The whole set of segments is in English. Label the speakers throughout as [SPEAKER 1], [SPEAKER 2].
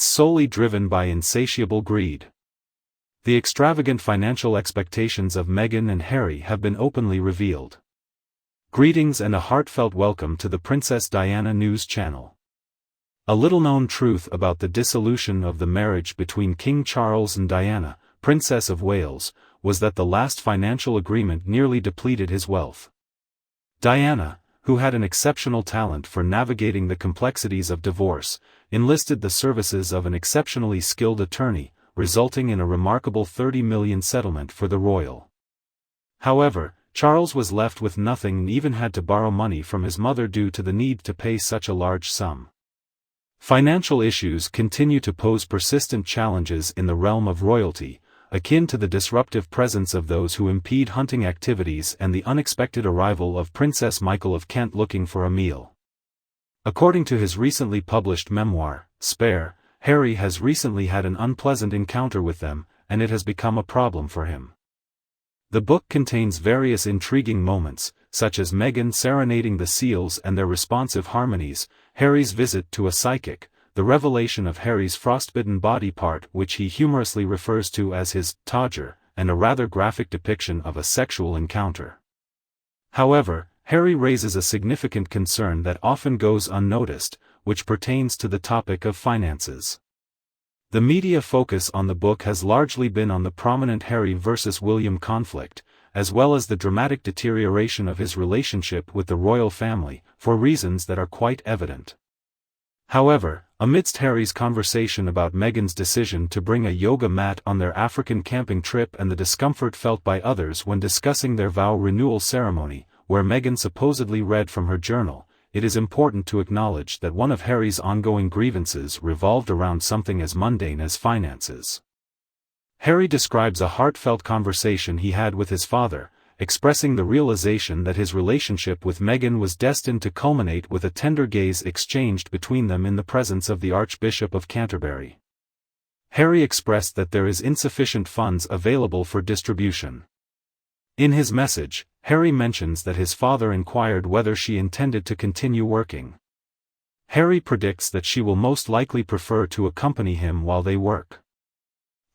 [SPEAKER 1] solely driven by insatiable greed. The extravagant financial expectations of Meghan and Harry have been openly revealed. Greetings and a heartfelt welcome to the Princess Diana News Channel. A little-known truth about the dissolution of the marriage between King Charles and Diana, Princess of Wales, was that the last financial agreement nearly depleted his wealth. Diana, who had an exceptional talent for navigating the complexities of divorce, enlisted the services of an exceptionally skilled attorney, resulting in a remarkable $30 million settlement for the royal. However, Charles was left with nothing and even had to borrow money from his mother due to the need to pay such a large sum. Financial issues continue to pose persistent challenges in the realm of royalty, akin to the disruptive presence of those who impede hunting activities and the unexpected arrival of Princess Michael of Kent looking for a meal. According to his recently published memoir, Spare, Harry has recently had an unpleasant encounter with them, and it has become a problem for him. The book contains various intriguing moments, such as Meghan serenading the seals and their responsive harmonies, Harry's visit to a psychic, the revelation of Harry's frostbitten body part which he humorously refers to as his todger, and a rather graphic depiction of a sexual encounter. However, Harry raises a significant concern that often goes unnoticed, which pertains to the topic of finances. The media focus on the book has largely been on the prominent Harry versus William conflict, as well as the dramatic deterioration of his relationship with the royal family, for reasons that are quite evident. However, amidst Harry's conversation about Meghan's decision to bring a yoga mat on their African camping trip and the discomfort felt by others when discussing their vow renewal ceremony, where Meghan supposedly read from her journal, it is important to acknowledge that one of Harry's ongoing grievances revolved around something as mundane as finances. Harry describes a heartfelt conversation he had with his father, expressing the realization that his relationship with Meghan was destined to culminate with a tender gaze exchanged between them in the presence of the Archbishop of Canterbury. Harry expressed that there is insufficient funds available for distribution. In his message, Harry mentions that his father inquired whether she intended to continue working. Harry predicts that she will most likely prefer to accompany him while they work.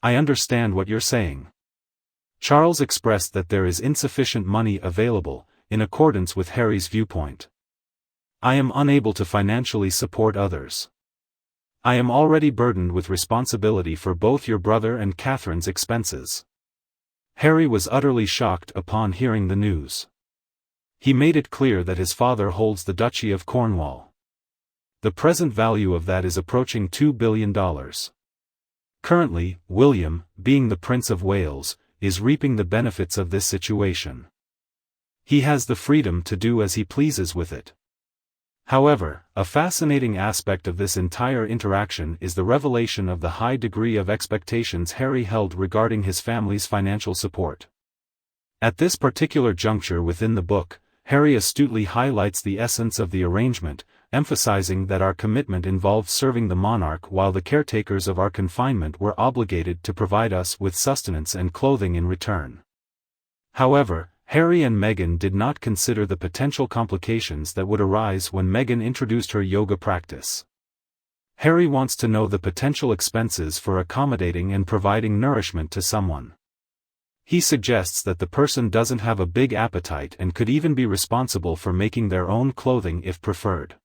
[SPEAKER 1] "I understand what you're saying." Charles expressed that there is insufficient money available, in accordance with Harry's viewpoint. "I am unable to financially support others. I am already burdened with responsibility for both your brother and Catherine's expenses." Harry was utterly shocked upon hearing the news. He made it clear that his father holds the Duchy of Cornwall. The present value of that is approaching $2 billion. Currently, William, being the Prince of Wales, is reaping the benefits of this situation. He has the freedom to do as he pleases with it. However, a fascinating aspect of this entire interaction is the revelation of the high degree of expectations Harry held regarding his family's financial support. At this particular juncture within the book, Harry astutely highlights the essence of the arrangement, emphasizing that our commitment involved serving the monarch while the caretakers of our confinement were obligated to provide us with sustenance and clothing in return. However, Harry and Meghan did not consider the potential complications that would arise when Meghan introduced her yoga practice. Harry wants to know the potential expenses for accommodating and providing nourishment to someone. He suggests that the person doesn't have a big appetite and could even be responsible for making their own clothing if preferred.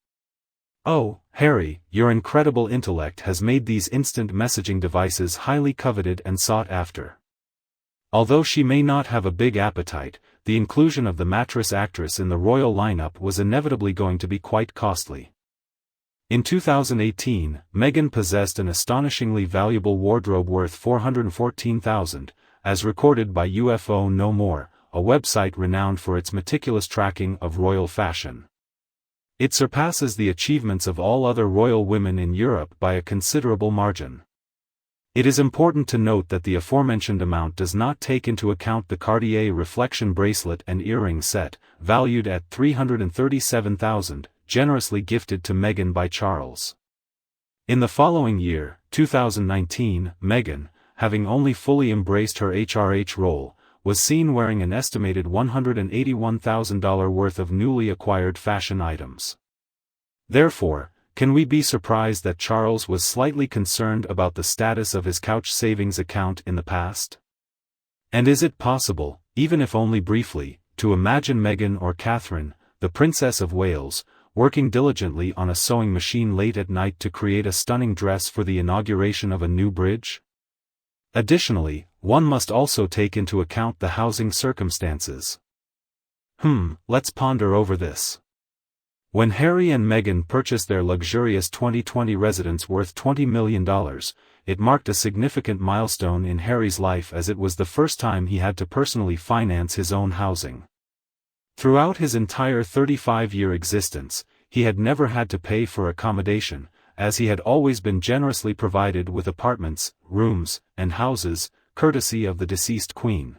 [SPEAKER 1] "Oh, Harry, your incredible intellect has made these instant messaging devices highly coveted and sought after. Although she may not have a big appetite, the inclusion of the mattress actress in the royal lineup was inevitably going to be quite costly." In 2018, Meghan possessed an astonishingly valuable wardrobe worth $414,000, as recorded by UFO No More, a website renowned for its meticulous tracking of royal fashion. It surpasses the achievements of all other royal women in Europe by a considerable margin. It is important to note that the aforementioned amount does not take into account the Cartier reflection bracelet and earring set, valued at $337,000, generously gifted to Meghan by Charles. In the following year, 2019, Meghan, having only fully embraced her HRH role, was seen wearing an estimated $181,000 worth of newly acquired fashion items. Therefore, Can we be surprised that Charles was slightly concerned about the status of his couch savings account in the past? And is it possible, even if only briefly, to imagine Meghan or Catherine, the Princess of Wales, working diligently on a sewing machine late at night to create a stunning dress for the inauguration of a new bridge? Additionally, one must also take into account the housing circumstances. Let's ponder over this. When Harry and Meghan purchased their luxurious 2020 residence worth $20 million, it marked a significant milestone in Harry's life as it was the first time he had to personally finance his own housing. Throughout his entire 35-year existence, he had never had to pay for accommodation, as he had always been generously provided with apartments, rooms, and houses, courtesy of the deceased Queen.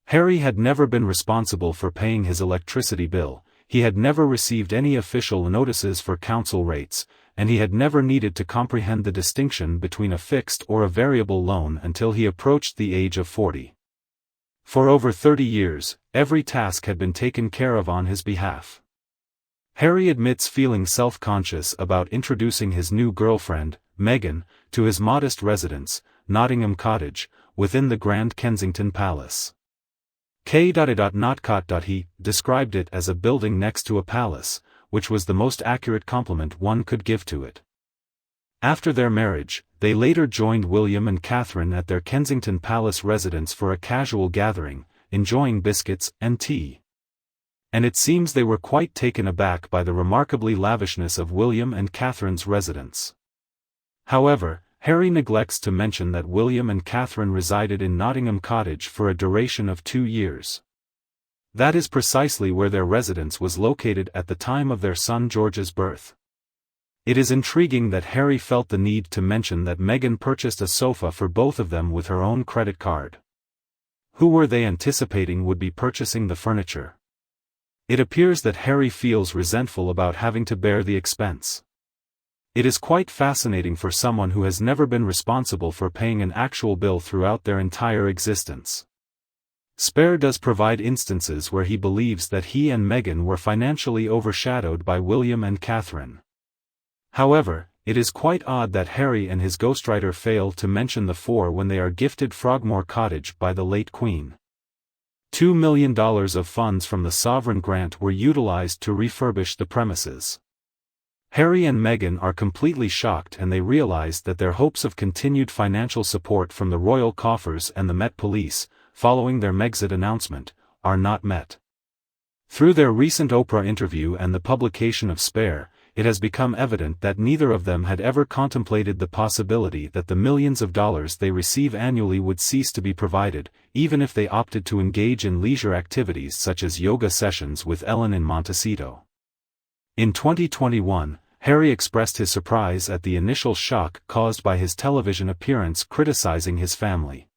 [SPEAKER 1] Harry had never been responsible for paying his electricity bill, he had never received any official notices for council rates, and he had never needed to comprehend the distinction between a fixed or a variable loan until he approached the age of 40. For over 30 years, every task had been taken care of on his behalf. Harry admits feeling self-conscious about introducing his new girlfriend, Meghan, to his modest residence, Nottingham Cottage, within the Grand Kensington Palace. He described it as a building next to a palace, which was the most accurate compliment one could give to it. After their marriage, they later joined William and Catherine at their Kensington Palace residence for a casual gathering, enjoying biscuits and tea. And it seems they were quite taken aback by the remarkably lavishness of William and Catherine's residence. However, Harry neglects to mention that William and Catherine resided in Nottingham Cottage for a duration of 2 years. That is precisely where their residence was located at the time of their son George's birth. It is intriguing that Harry felt the need to mention that Meghan purchased a sofa for both of them with her own credit card. Who were they anticipating would be purchasing the furniture? It appears that Harry feels resentful about having to bear the expense. It is quite fascinating for someone who has never been responsible for paying an actual bill throughout their entire existence. Spare does provide instances where he believes that he and Meghan were financially overshadowed by William and Catherine. However, it is quite odd that Harry and his ghostwriter fail to mention the four when they are gifted Frogmore Cottage by the late Queen. $2 million of funds from the sovereign grant were utilized to refurbish the premises. Harry and Meghan are completely shocked and they realize that their hopes of continued financial support from the royal coffers and the Met Police, following their Megxit announcement, are not met. Through their recent Oprah interview and the publication of Spare, it has become evident that neither of them had ever contemplated the possibility that the millions of dollars they receive annually would cease to be provided, even if they opted to engage in leisure activities such as yoga sessions with Ellen in Montecito. In 2021, Harry expressed his surprise at the initial shock caused by his television appearance criticizing his family.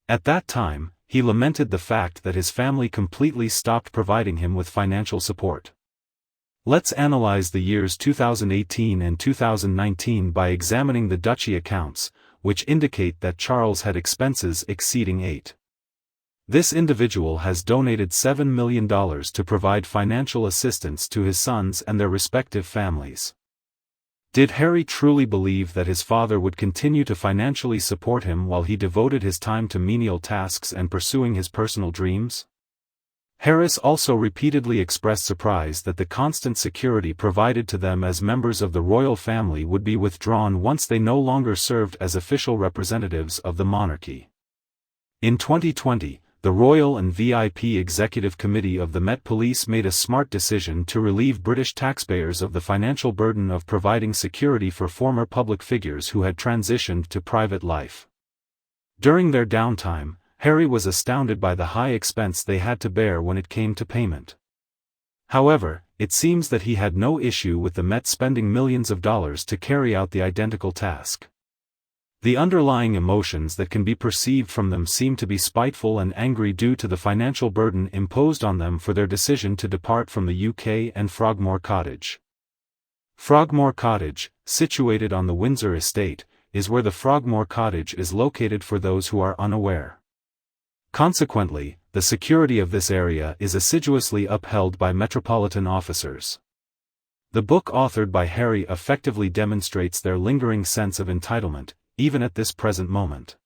[SPEAKER 1] At that time, he lamented the fact that his family completely stopped providing him with financial support. Let's analyze the years 2018 and 2019 by examining the duchy accounts, which indicate that Charles had expenses exceeding $8. This individual has donated $7 million to provide financial assistance to his sons and their respective families. Did Harry truly believe that his father would continue to financially support him while he devoted his time to menial tasks and pursuing his personal dreams? Harris also repeatedly expressed surprise that the constant security provided to them as members of the royal family would be withdrawn once they no longer served as official representatives of the monarchy. In 2020, the Royal and VIP Executive Committee of the Met Police made a smart decision to relieve British taxpayers of the financial burden of providing security for former public figures who had transitioned to private life. During their downtime, Harry was astounded by the high expense they had to bear when it came to payment. However, it seems that he had no issue with the Met spending millions of dollars to carry out the identical task. The underlying emotions that can be perceived from them seem to be spiteful and angry due to the financial burden imposed on them for their decision to depart from the UK and Frogmore Cottage. Frogmore Cottage, situated on the Windsor estate, is where the Frogmore Cottage is located for those who are unaware. Consequently, the security of this area is assiduously upheld by metropolitan officers. The book authored by Harry effectively demonstrates their lingering sense of entitlement, even at this present moment.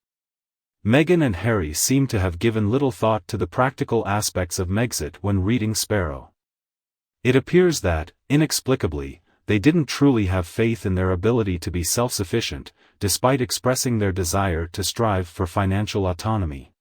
[SPEAKER 1] Meghan and Harry seem to have given little thought to the practical aspects of Megxit when reading Sparrow. It appears that, inexplicably, they didn't truly have faith in their ability to be self-sufficient, despite expressing their desire to strive for financial autonomy.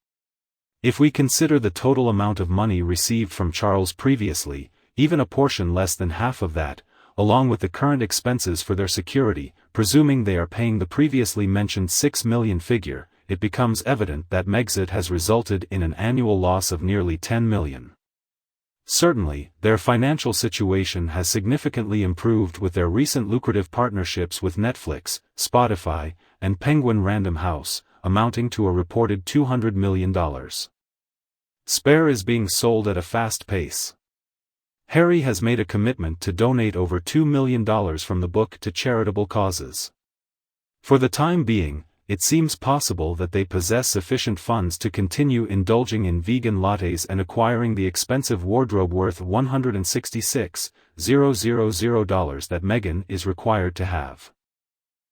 [SPEAKER 1] If we consider the total amount of money received from Charles previously, even a portion less than half of that, along with the current expenses for their security, presuming they are paying the previously mentioned $6 million figure, it becomes evident that Megxit has resulted in an annual loss of nearly $10 million. Certainly, their financial situation has significantly improved with their recent lucrative partnerships with Netflix, Spotify, and Penguin Random House, amounting to a reported $200 million. Spare is being sold at a fast pace. Harry has made a commitment to donate over $2 million from the book to charitable causes. For the time being, it seems possible that they possess sufficient funds to continue indulging in vegan lattes and acquiring the expensive wardrobe worth $166,000 that Meghan is required to have.